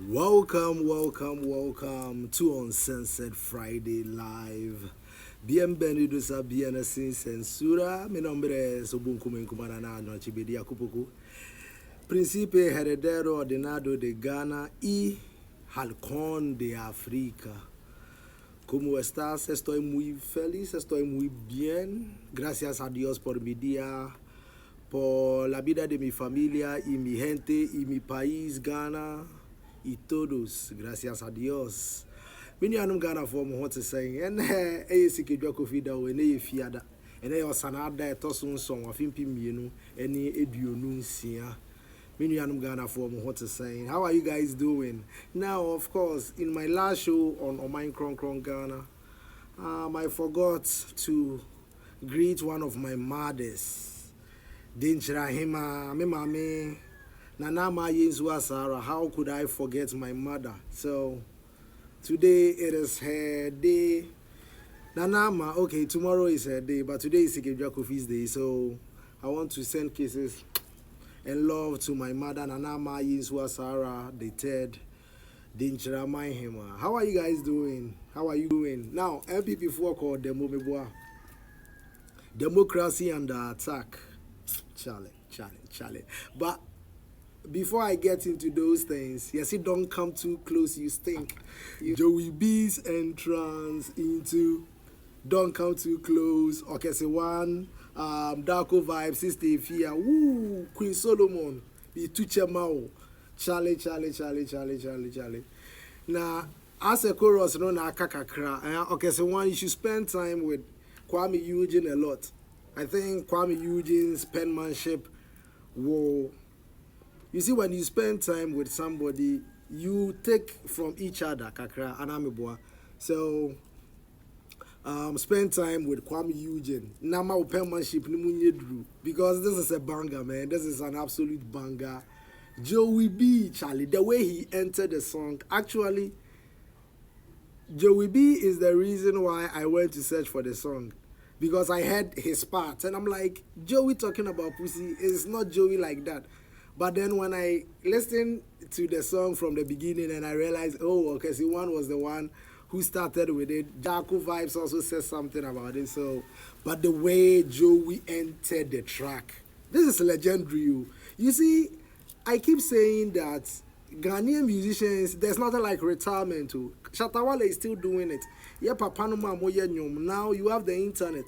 Welcome to Uncensored Friday Live. Bienvenidos a Bien Sin Censura. Mi nombre es Obunkumenkumanana Noche Bediako-Poku, Príncipe Heredero Ordenado de Ghana y Halcón de África. ¿Cómo estás? Estoy muy feliz, estoy muy bien. Gracias a Dios por mi día, por la vida de mi familia y mi gente y mi país, Ghana. Y todos, gracias a Dios. Many of them Ghana for me what to say. And Bediako-Poku Addo and Afia da. And Sanada Tosun song of Impim, any Edionunsia. Many of them Ghana for me what to say. How are you guys doing? Now, of course, in my last show on Omain Kron Ghana, I forgot to greet one of my mothers. Dinchra Hima, me mame. Nanama Yinzwa Sarah, how could I forget my mother? So today it is her day. Nanama, okay, tomorrow is her day, but today is Bediako-Poku's day. So I want to send kisses and love to my mother, Nanama Yinzwa Sarah, the third. Dinchra Mahima. How are you guys doing? How are you doing? Now, NPP 4 called Demo. Democracy under attack. Charlie. But before I get into those things, yes, it don't come too close, you stink. Joey B's entrance into Don't Come Too Close, Okese 1, Darko Vibes, Sista Afia, woo, Queen Solomon, the Tuche Mao, Charlie. Now, as a chorus, no na kakakra, Okese 1, you should spend time with Kwame Eugene a lot. I think Kwame Eugene's penmanship will... You see, when you spend time with somebody, you take from each other, kakra, anamibwa. So, spend time with Kwame Eugene. Nama penmanship nimunyedru, because this is a banger, man. This is an absolute banger. Joey B, Charlie, the way he entered the song, actually, Joey B is the reason why I went to search for the song. Because I heard his part, and I'm like, Joey talking about pussy is not Joey like that. But then when I listened to the song from the beginning and I realized, oh, Okese 1 was the one who started with it. Darko Vibes also says something about it. So, but the way Joey entered the track, this is legendary. You see, I keep saying that Ghanaian musicians, there's nothing like retirement. Shatawale is still doing it. Yeah, Papa no ma moye nyom. Now you have the internet.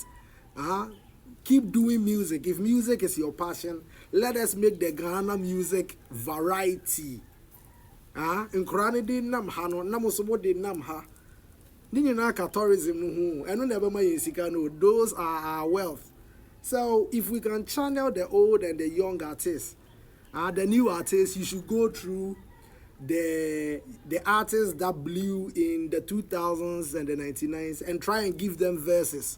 Keep doing music. If music is your passion, let us make the Ghana music variety. In Kurani di nam ha no, namosomo di nam ha. Nini ka tourism no hu. Eno never ma yensika no. Those are our wealth. So if we can channel the old and the young artists, the new artists, you should go through the artists that blew in the 2000s and the 99s and try and give them verses.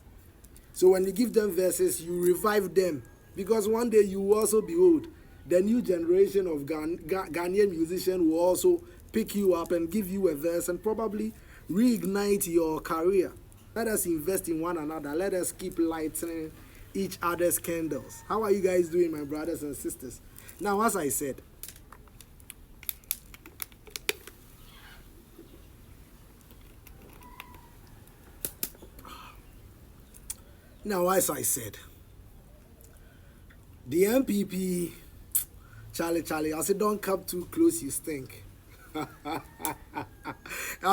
So when you give them verses, you revive them. Because one day you will also behold, the new generation of Ghanaian musicians will also pick you up and give you a verse and probably reignite your career. Let us invest in one another. Let us keep lighting each other's candles. How are you guys doing, my brothers and sisters? Now, as I said, the NPP, Charlie, I said, don't come too close, you stink. I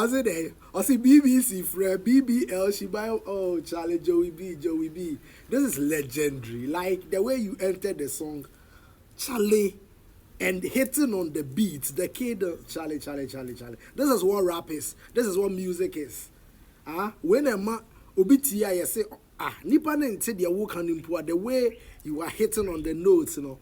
said, I see BBC, Fred, BBL, Shibai, oh, Charlie, Joey B. This is legendary. Like, the way you entered the song, Charlie, and hitting on the beats, the kid, Charlie. This is what rap is. This is what music is. When a man, Obitia, you say, nipa ne nte dia wo kan nimpo, the way you are hitting on the notes, you know.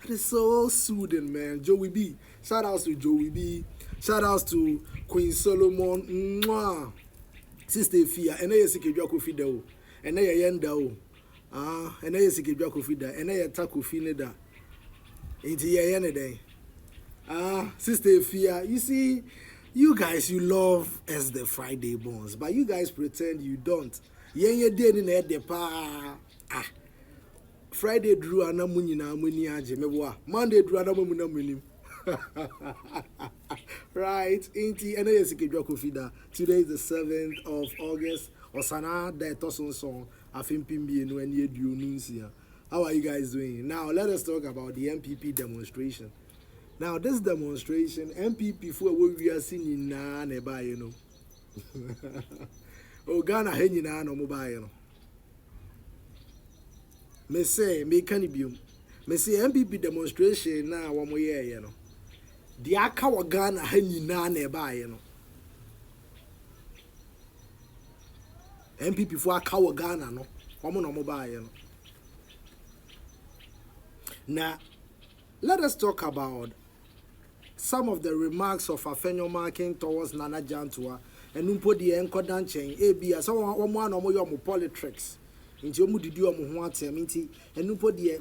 That is so soothing, man. Joey B. Shout outs to Joey B. Shout outs to Queen Solomon. Mwah. Sista Afia. And then Bediako-Poku Addo. And then Yenda. And then Bediako-Poku Addo. And then Akuffo Addo. Into Yenda day. Sista Afia. You see, you guys, you love as the Friday bones, but you guys pretend you don't. Yenye day in the pa. Friday drew anamuni na amuni aje meboa. Monday drew anamuni na munim. Right, inti ene yesikejwa kofida. Today is the 7th of August. Osana de toson song afimpimbi enu eni eduonunsia. How are you guys doing? Now let us talk about the NPP demonstration. Now this demonstration, NPP for we are seeing na neba you know. O Ghana he nyina no mobile no. Me say me canibium. Me say NPP demonstration na wo mo ye no. The aka wa Ghana ha nyina na eba ye no. NPP for aka wa Ghana no. Omo no mobile ye no. Now, let us talk about some of the remarks of Afenyo Markin towards Nana Jantua and Umpo the Enkodan chain. Abia so one or more politics. Into Omu did you want and Umpo the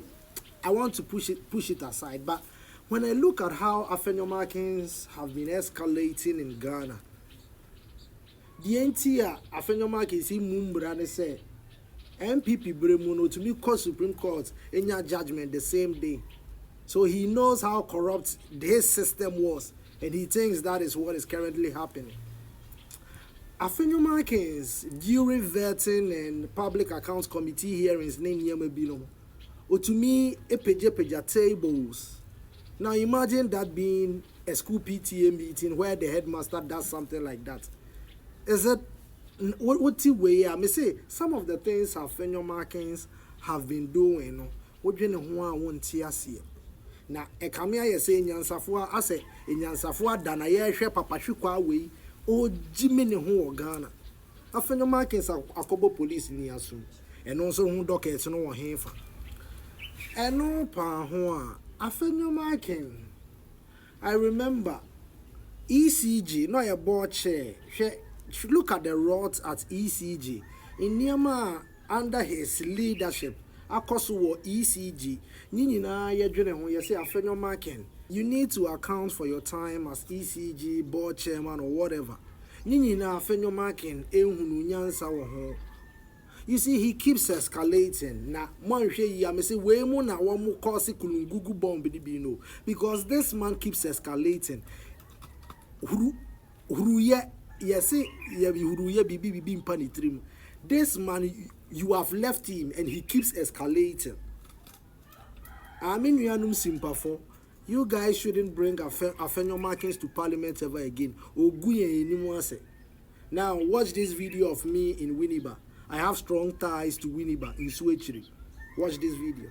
I want to push it aside, but when I look at how Afenyo Markins have been escalating in Ghana, the entire Afenyo Markins in Mumbrane say NPP Bremuno to me call Supreme Court in your judgment the same day. So he knows how corrupt his system was, and he thinks that is what is currently happening. Afenyo Markins, during vetting and public accounts committee hearings, name Yemebino, or to me, peja tables. Now imagine that being a school PTA meeting where the headmaster does something like that. Is it what way? I may say some of the things Afenyo Markins have been doing. What do you want to see? Now, a camia say Nyansafua, I say Nyansafua dana ye share papa shukwa way, o Jimmy ho Ghana. Afenyo Markins are Akobo police in Yasu, and also who dockets no one hefa. And no pa hoa, Afenyo Markin. I remember ECG, no a board chair. Look at the roads at ECG. In Niama, under his leadership, Akuffo ECG. Nina ye say Afenyo Markin. You need to account for your time as ECG board chairman or whatever. Nina Afenyo Markin ehunu nyansa wo ho. You see, he keeps escalating. Now, because this man keeps escalating. This man, you have left him and he keeps escalating. I mean, you guys shouldn't bring Afenyo Markins to parliament ever again. Now, watch this video of me in Winneba. I have strong ties to Winneba in Swechiri. Watch this video.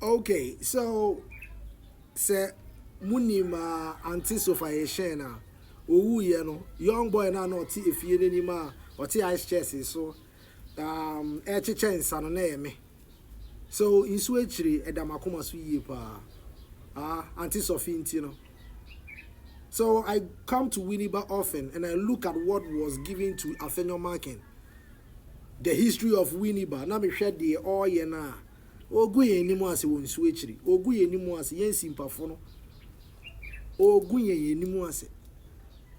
Okay, so say munima anticipation na owu ye no young boy na no ti efie ni ma o ti ice chest so e chiche nsa no na eme so insu echiri edamakoma so yie pa anticipation no. So I come to Winneba often and I look at what was given to Afenyo Markin. The history of Winneba. Na me hwɛ de all ye na. Ogu ye ni mu ase won su echiri. Ogu ye ni mu ase yen simpafo no. Ogu ye ni mu ase.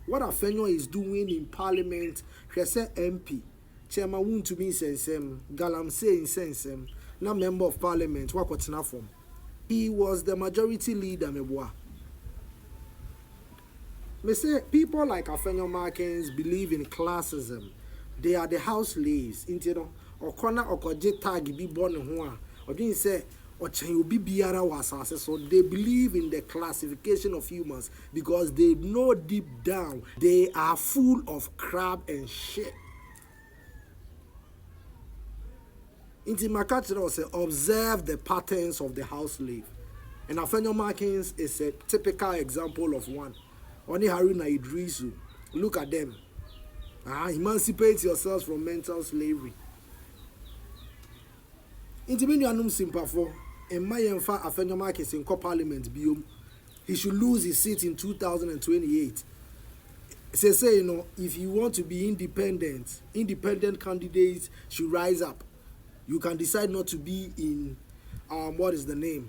What Afenyo is doing in parliament, hwɛ sɛ MP, chairman won to be insensem, galamsey insensem, na member of parliament wakotena form. He was the majority leader meboa. Me say people like Afenyo Markins believe in classism. They are the house slaves. Into no or corner or koje tag be born ho or didn't say or chen obi biara wasase. So they believe in the classification of humans because they know deep down they are full of crap and shit. Into my culture say observe the patterns of the house slave. And Afenyo Markins is a typical example of one. Oni Haruna Idrisu. Look at them. Emancipate yourselves from mental slavery. Intimini anum simpafo. And my emfa Afenyo Markins in parliament biom. He should lose his seat in 2028. Say, you know, if you want to be independent candidates should rise up. You can decide not to be in what is the name?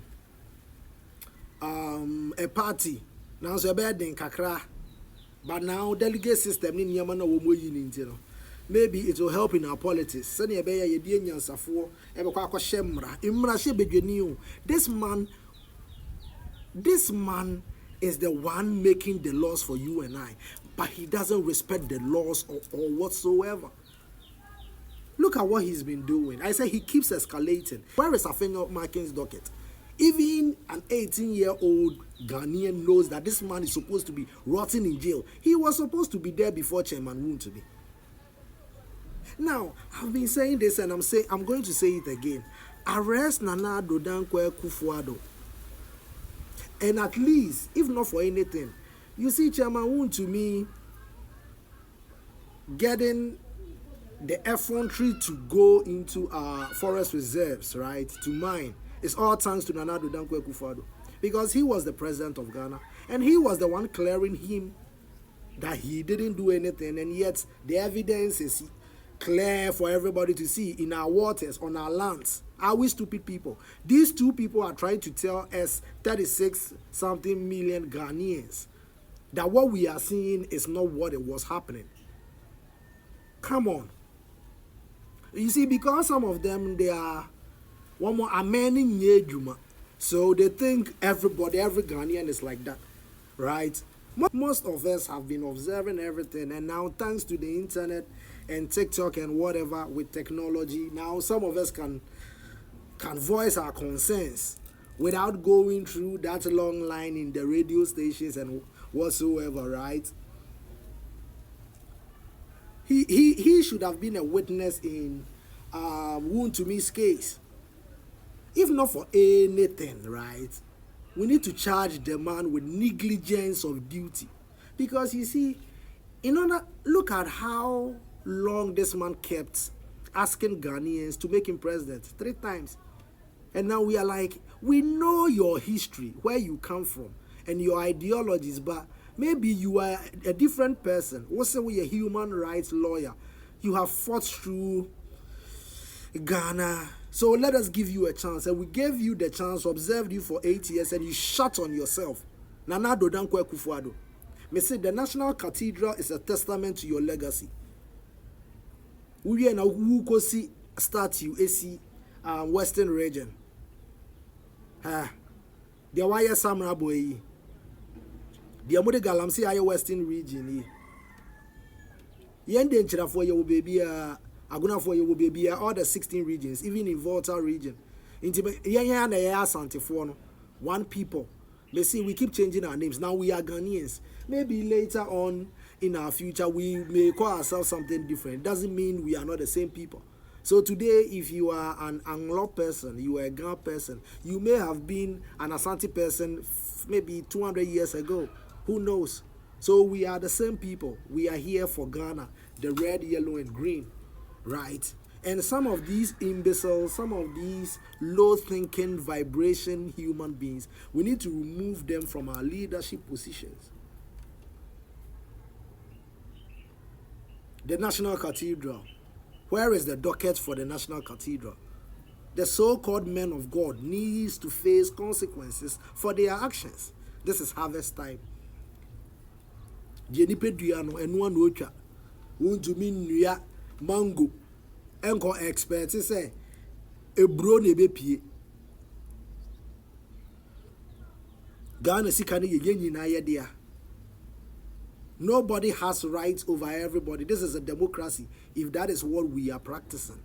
A party. Now so bad in kakra, but now delegate system in Yamana womo maybe it will help in our politics. Sani ebeya yedie nyansafo ebe kwa shemra imra she bedweniu. This man is the one making the laws for you and I, but he doesn't respect the laws or whatsoever. Look at what he's been doing. I say he keeps escalating. Where is Afenyo Markin's docket? Even an 18-year-old Ghanaian knows that this man is supposed to be rotting in jail. He was supposed to be there before Chairman Woon to be. Now, I've been saying this and I'm going to say it again. Arrest Nana Addo Akuffo Addo. And at least, if not for anything, you see Chairman Woon to me getting the effrontery to go into our forest reserves, right, to mine. It's all thanks to Nana Addo Akuffo Addo because he was the president of Ghana and he was the one clearing him that he didn't do anything, and yet the evidence is clear for everybody to see in our waters, on our lands. Are we stupid people? These two people are trying to tell us 36-something million Ghanaians that what we are seeing is not what it was happening. Come on. You see, because some of them, they are one more amending Juma. So they think every Ghanaian is like that, right? Most of us have been observing everything, and now thanks to the internet and TikTok and whatever with technology, now some of us can voice our concerns without going through that long line in the radio stations and whatsoever, right? He should have been a witness in Woon to me's case. If not for anything, right, we need to charge the man with negligence of duty. Because you see, look at how long this man kept asking Ghanaians to make him president 3 times. And now we are like, we know your history, where you come from, and your ideologies, but maybe you are a different person. Also, we are a human rights lawyer. You have fought through Ghana. So let us give you a chance. And we gave you the chance, observed you for 8 years, and you shut on yourself. Nana Addo Akuffo Addo. Me say the National Cathedral is a testament to your legacy. We are now Wukosi statue AC Western region. The wire Samra boy. The Amode Galamsi aye Western region. Yende nchira for your baby Aguna for your baby all the 16 regions, even in Volta region. One people. Let's see, we keep changing our names. Now we are Ghanaians. Maybe later on in our future we may call ourselves something different. Doesn't mean we are not the same people. So today, if you are an Anglo person, you are a Ghana person, you may have been an Asante person maybe 200 years ago. Who knows? So we are the same people. We are here for Ghana, the red, yellow, and green, right? And some of these imbeciles, some of these low-thinking, vibration human beings, we need to remove them from our leadership positions. The National Cathedral. Where is the docket for the National Cathedral? The so-called men of God needs to face consequences for their actions. This is harvest time. Jenipe duano enwa no otwa. Untumi nnua mango. Enko expert say ebro na ebepie. Ghana sika ne ye nyina ye dia. Nobody has rights over everybody. This is a democracy, if that is what we are practicing.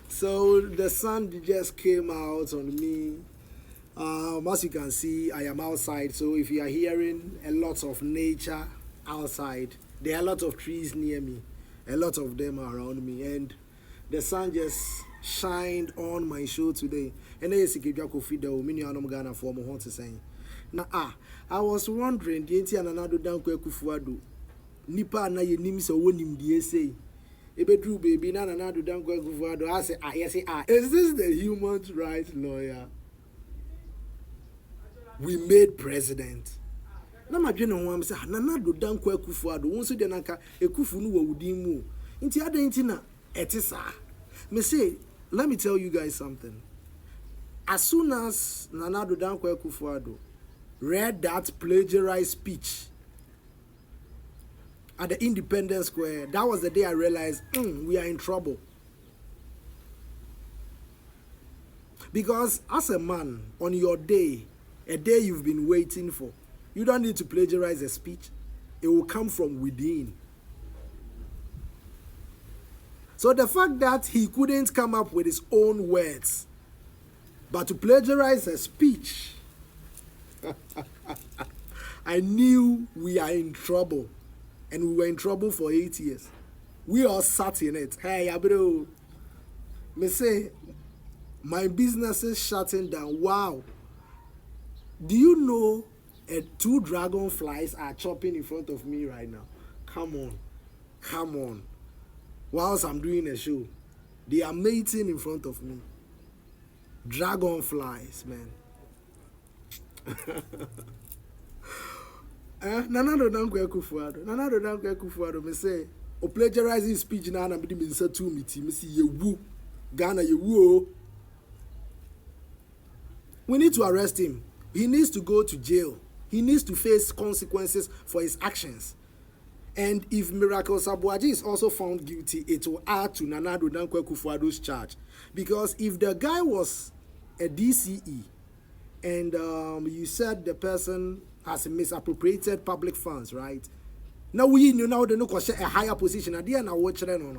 So the sun just came out on me. As you can see, I am outside. So if you are hearing a lot of nature outside, there are a lot of trees near me. A lot of them are around me. And the sun just shined on my show today. And then you see Bediako-Poku, the Ghana for me, what to say. Now, I was wondering, the Enti ananado danko Akuffo Addo. Nipa na ye nim se wonim die sei. Ebedru baby na ananado danko Akuffo Addo. I say, yes, is this the human rights lawyer we made president? Na madwene ho am say, ananado danko Akuffo Addo. Won so de nanka Akuffo no wawudin mu. Nti adanti na etisa. Me say, let me tell you guys something. As soon as Nanado Danko Akuffo Addo read that plagiarized speech at the Independence Square, that was the day I realized we are in trouble. Because as a man, on your day, a day you've been waiting for, you don't need to plagiarize a speech. It will come from within. So the fact that he couldn't come up with his own words, but to plagiarize a speech, I knew we are in trouble. And we were in trouble for 8 years. We all sat in it. Hey, bro. Me say, my business is shutting down. Wow. Do you know 2 dragonflies are chopping in front of me right now? Come on. Come on. Whilst I'm doing a show, they are mating in front of me. Dragonflies, man. Nanado Danko Akuffo Addo. Nanado Danko Akuffo Addo. Me say, o plagiarizing speech na na me say 2 meeting. Me say yewu, Ghana yewu. We need to arrest him. He needs to go to jail. He needs to face consequences for his actions. And if Miracle Sabuaji is also found guilty, it will add to Nanado Danko Akuffo Addo's charge. Because if the guy was a DCE, and you said the person has misappropriated public funds, right? Now we know they no question a higher position. At the end, I watch no.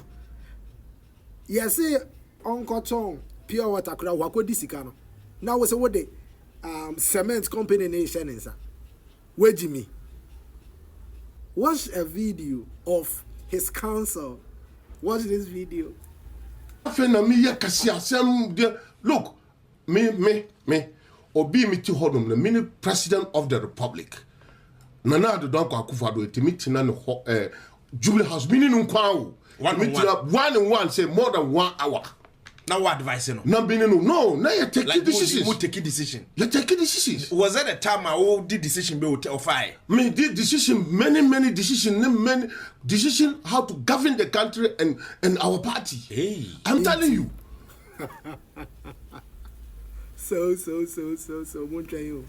Yes, say Uncle Tom pure water could wako disikano. Now we say what the cement company nation is. Where Jimmy? Watch a video of his counsel. Watch this video. Look, me. Obi miti hodum the mini president of the republic. Nanado Danko Akuffo Addo etimiti na no Jubilee House mini no kwa one say more than 1 hour. Now what advice no? Na bini no, na you take like decisions. You take a decision. You take decisions. Was that a time I did decision be or fire? Me did decision many decision how to govern the country and our party. Hey, I'm telling you. So, won't you?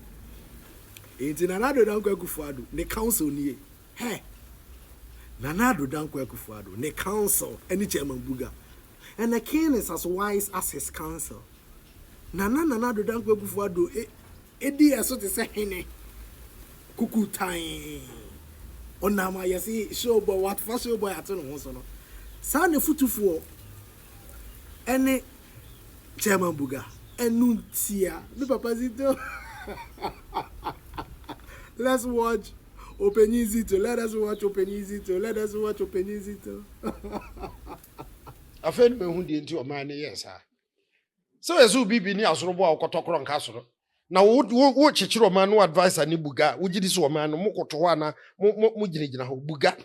It's Nanado Danko Akuffo Addo, the council near. Hey, Nanado Danko Akuffo Addo, the council, any chairman Buga. And the king is as wise as his council. Nanado Danko Akuffo Addo, Eddie, as what to say, Kuku time. On Nama, you see, show boy, what first show boy at all. Sound the foot for any chairman Buga. Enuntia, the papazito. Let's watch Open Easy to. Let us watch Open Easy to. Afenyo me hu die nti o man yes ha. So ezu bibi ni asorobo a okotokoro nka soro. Na wo chichiro man no advisor ni Buga, wo gidi so man no mokoto ho ana mo ginigina ho Buga.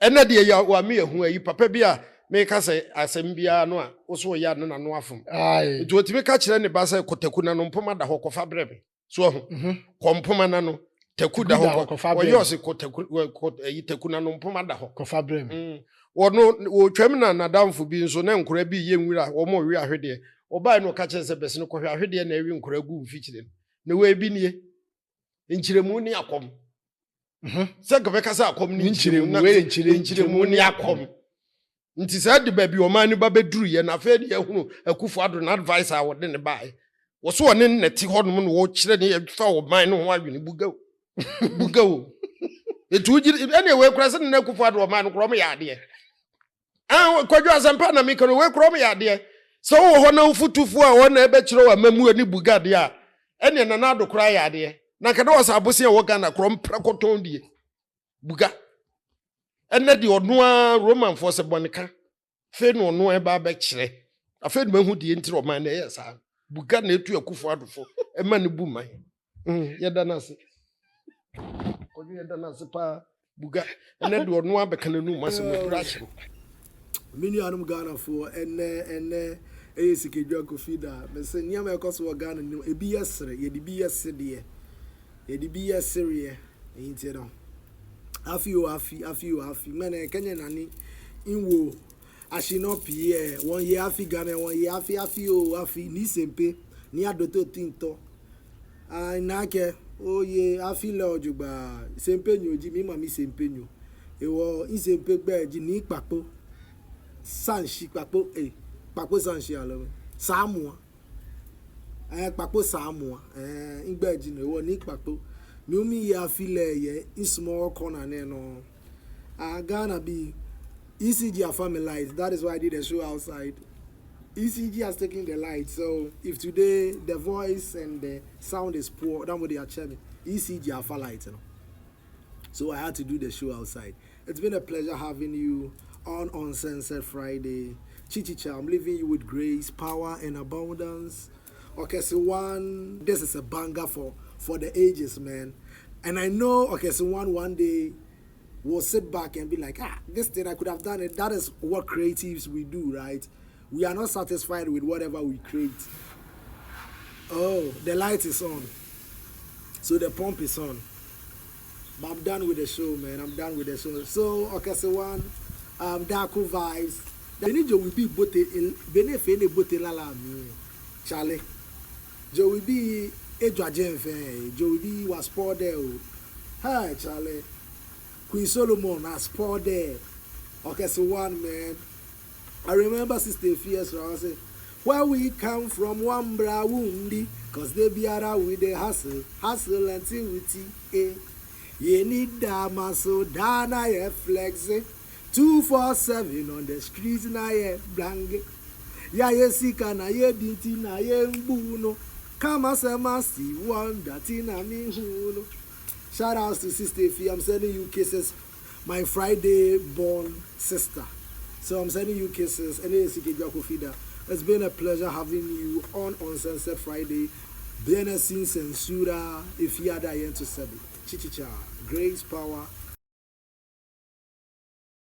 Ena de ya wa me hu ayi papa bi a me ka se asem bia no a wo so ya no na no afom. Aye. Etu otimi ka kire ne ba se kotaku na no mpoma da ho kofa brebe. So ho. Kompoma na no taku da ho ko yose kotaku ayi taku na no mpoma da ho kofa brebe. Wono wo twam na nadamfo bi nso na nkora bi ye nwira wo mo wi ahwede. Oba no ka kire se bese no kohwe ahwede na ewi nkora gu mfikyire. Na we bi nie. Nchiremu ni akom. Se ka be ka sa akom ni nchiremu ni akom. Nti sa de ba bi o man ni ba beduru ye na fe de ehunu Akuffo Addo na advisor wo de ne bae. Wo so one neti hodum no wo kire ne fa wo man no ho adwene Buga o. Etu gi anyway kura se na Akuffo Addo man no kro mo ya de. Kwadwo asampa na mi kono we kro mo ya de. So wo ho na ufutufu a wo na ebe kire wa mamu ani Buga de a ene na na do kra ya de. Na kada wasa abose wo Ghana kro mpra koton de. Buga ene di odua Roman force bonika fe no no e ba be kire afa no hu die ntiro man na yes ha Buga na etu Akuffo Addo fo e ma ne bu man ye dana se ko ye dana se pa Buga ene di odua be kana nu mase mo kura kire Mini anum Ghana for ene eyesikejwa kofida me se niam ekoso Ghana ni ebi yesre ye di bi yesede ye di bi yesere enti no Afi mene Kenya nani inwo ashino pie 1 year Afi Ghana 1 year Afi ni sempe ni adoto tinto nake oye Afi le ojugba sempe nyoji mi mami sempe nyo ewo insempe gbeji ni papo sanshi papo papo sanshi alo samua papo samua ingbeji no ewo ni papo me umi ya feel in small corner no. Ghana be ECG a family light. That is why I did a show outside. ECG has taken the light. So if today the voice and the sound is poor, that's what they are checking. ECG a family light. So I had to do the show outside. It's been a pleasure having you on Sunset Friday. Chichicha, I'm leaving you with grace, power, and abundance. Okese one, this is a banger for the ages, man. And I know Okese one day will sit back and be like, this thing I could have done it. That is what creatives we do, right? We are not satisfied with whatever we create. Oh, the light is on. So the pump is on. But I'm done with the show, man. I'm done with the show. So Okese one, Daku vibes. The ninja will be bote benefene bote lala me. Charlie. Joey B Edwa Jenfe, Joey B was poor there. Hi Charlie. Queen Solomon has poor there. Okese one, man. I remember Sista Afia, so I say, where we come from, one bra wundi, cause they be around with the hustle until we tea. You need that muscle, dana ye flexing, 247 on the streets na ye blange. Ya ye sika na ye dinti na ye mbuno. Kama sema si wonder tina mi huno. Shout outs to Sista Afia. I'm sending you kisses, my Friday born sister. So I'm sending you kisses. It's been a pleasure having you on Sunset Friday. Bien sin censura. If you are dying to say, chichicha, grace, power.